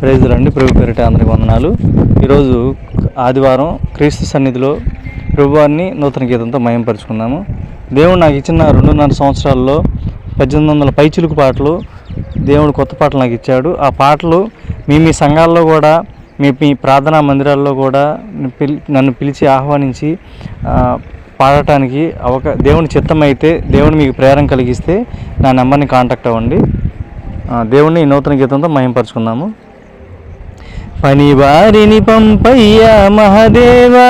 Praise రండి. ప్రభు పేరిట అందరికి వందనాలు. ఈరోజు ఆదివారం క్రీస్తు సన్నిధిలో ప్రభువారిని నూతన గీతంతో మయంపరుచుకున్నాము. దేవుడు నాకు ఇచ్చిన 2.5 సంవత్సరాల్లో 1800 పైచిలుకు పాటలు దేవుడు కొత్త పాటలు నాకు ఇచ్చాడు. ఆ పాటలు మీ సంఘాల్లో కూడా మీ ప్రార్థనా మందిరాల్లో కూడా నన్ను పిలిచి ఆహ్వానించి పాడటానికి దేవుని చిత్తమైతే, దేవుని మీకు ప్రేరణ కలిగిస్తే నా నెంబర్ని కాంటాక్ట్ అవ్వండి. దేవుణ్ణి నూతన గీతంతో మహింపరుచుకున్నాము. పనివారిని పంపయ్యా మహదేవా,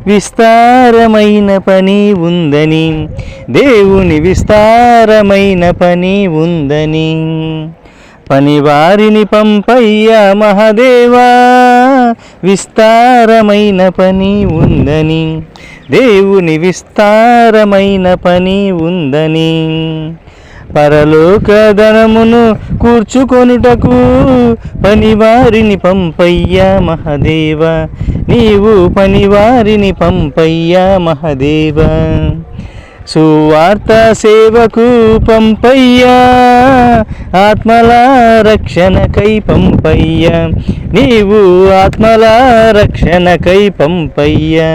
విస్తారమైన పని ఉందని, దేవుని విస్తారమైన పని ఉందని. పనివారిని పంపయ్యా మహదేవా, విస్తారమైన పని ఉందని, దేవుని విస్తారమైన పని ఉందని. పరలోక ధనమును కూర్చుకొనుటకు పనివారిని పంపయ్యా మహదేవా, నీవు పనివారిని పంపయ్యా మహదేవా. సువార్త సేవకు పంపయ్యా, ఆత్మల రక్షణకై పంపయ్యా, నీవు ఆత్మల రక్షణకై పంపయ్యా.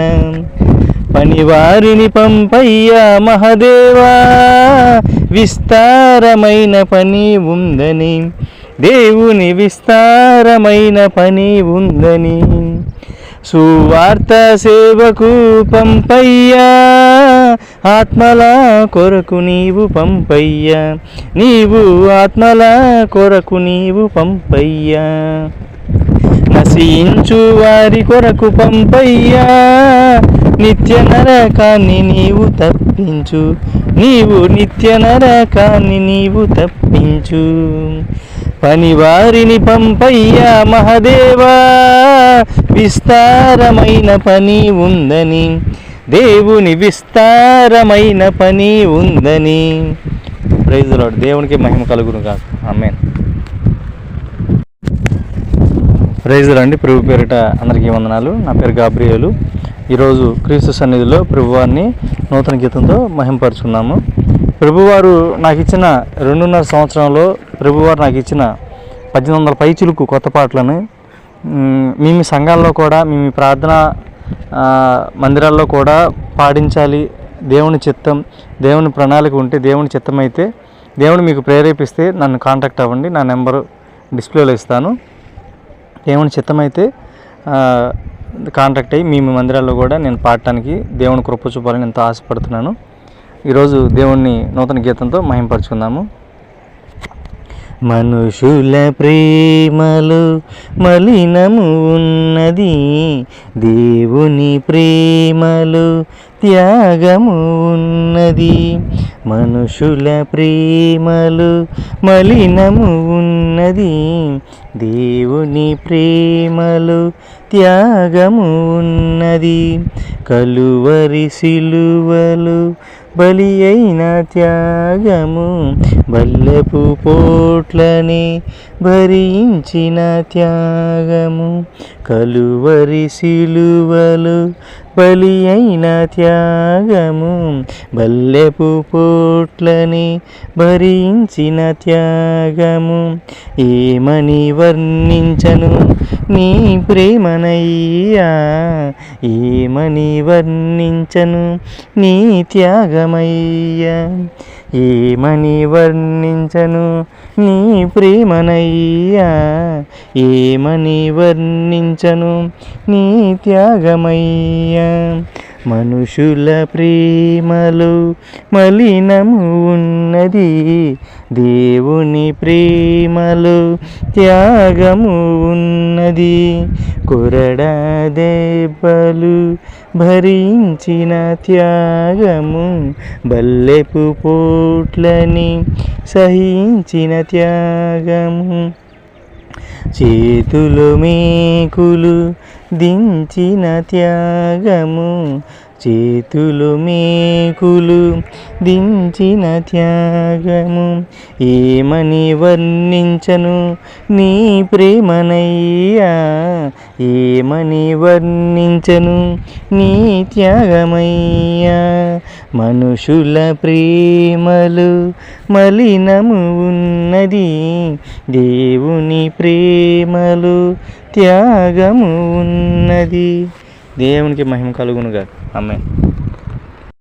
పనివారిని పంపయ్యా మహదేవా, విస్తారమైన పని ఉందని, దేవుని విస్తారమైన పని ఉందని. సువార్త సేవకు పంపయ్యా, ఆత్మల కొరకు నీవు పంపయ్యా, నీవు ఆత్మల కొరకు నీవు పంపయ్యా. నశించు వారి కొరకు పంపయ్యా, నిత్య నరకాన్ని నీవు తప్పించు, నీవు నిత్య నరకాన్ని నీవు తప్పించు. పనివారిని పంపయ్యా మహదేవా, విస్తారమైన పని ఉందని, దేవుని విస్తారమైన పని ఉందని. Praise the Lord. దేవునికి మహిమ కలుగును గాక. ఆమేన్. ప్రైజ్ రండి. ప్రభు పేరిట అందరికీ వందనాలు. నా పేరు గాబ్రియేలు. ఈరోజు క్రీస్తు సన్నిధిలో ప్రభువారిని నూతన గీతంతో మహింపరుచుకున్నాము. ప్రభువారు నాకు ఇచ్చిన 2.5 సంవత్సరంలో ప్రభువారు నాకు ఇచ్చిన 1800 పైచిలుకు కొత్త పాటలను మీ సంఘాల్లో కూడా, మీ ప్రార్థనా మందిరాల్లో కూడా పాడించాలి. దేవుని చిత్తం, దేవుని ప్రణాళిక ఉంటే, దేవుని చిత్తం అయితే, దేవుని మీకు ప్రేరేపిస్తే నన్ను కాంటాక్ట్ అవ్వండి. నా నెంబరు డిస్ప్లేలో ఇస్తాను. దేవుని చిత్తమైతే కాంటాక్ట్ అయ్యి మీ మందిరాల్లో కూడా నేను పాడటానికి దేవుని కృప చూపాలని ఎంతో ఆశపడుతున్నాను. ఈరోజు దేవుణ్ణి నూతన గీతంతో మహింపరుచుకుందాము. మనుషుల ప్రేమలో మలినము ఉన్నది, దేవుని ప్రేమలో త్యాగము ఉన్నది. మనుషుల ప్రేమలో మలినము ఉన్నది, దేవుని ప్రేమలో త్యాగము ఉన్నది. కలువరి సిలువలు బలి అయిన త్యాగము, బల్లెపు పోట్లని భరించిన త్యాగము. కలువరి సిలువలు బలి అయిన త్యాగము, బల్లెపు పోట్లని భరించిన త్యాగము. ఏమని వర్ణించను నీ ప్రేమనయ్యా, ఏమని వర్ణించను నీ త్యాగమయ్యా. ఏమని వర్ణించను నీ ప్రేమనయ్యా, ఏమని వర్ణించను నీ త్యాగమయ్యా. మనుషుల ప్రేమలో మలినము ఉన్నది, దేవుని ప్రేమలో త్యాగము ఉన్నది. కొరడా దెబ్బలు భరించిన త్యాగము, బల్లెపు పోట్లని సహించిన త్యాగము. చేతులు మేకులు దించిన త్యాగము, చేతులు మేకులు దించిన త్యాగము ఏమని వర్ణించను నీ ప్రేమనయ్యా, ఏమని వర్ణించను నీ త్యాగమయ్యా. మనుషుల ప్రేమలు మలినము ఉన్నది, దేవుని ప్రేమలు త్యాగము ఉన్నది. దేవునికి మహిమ కలుగునుగా. ఆమేన్.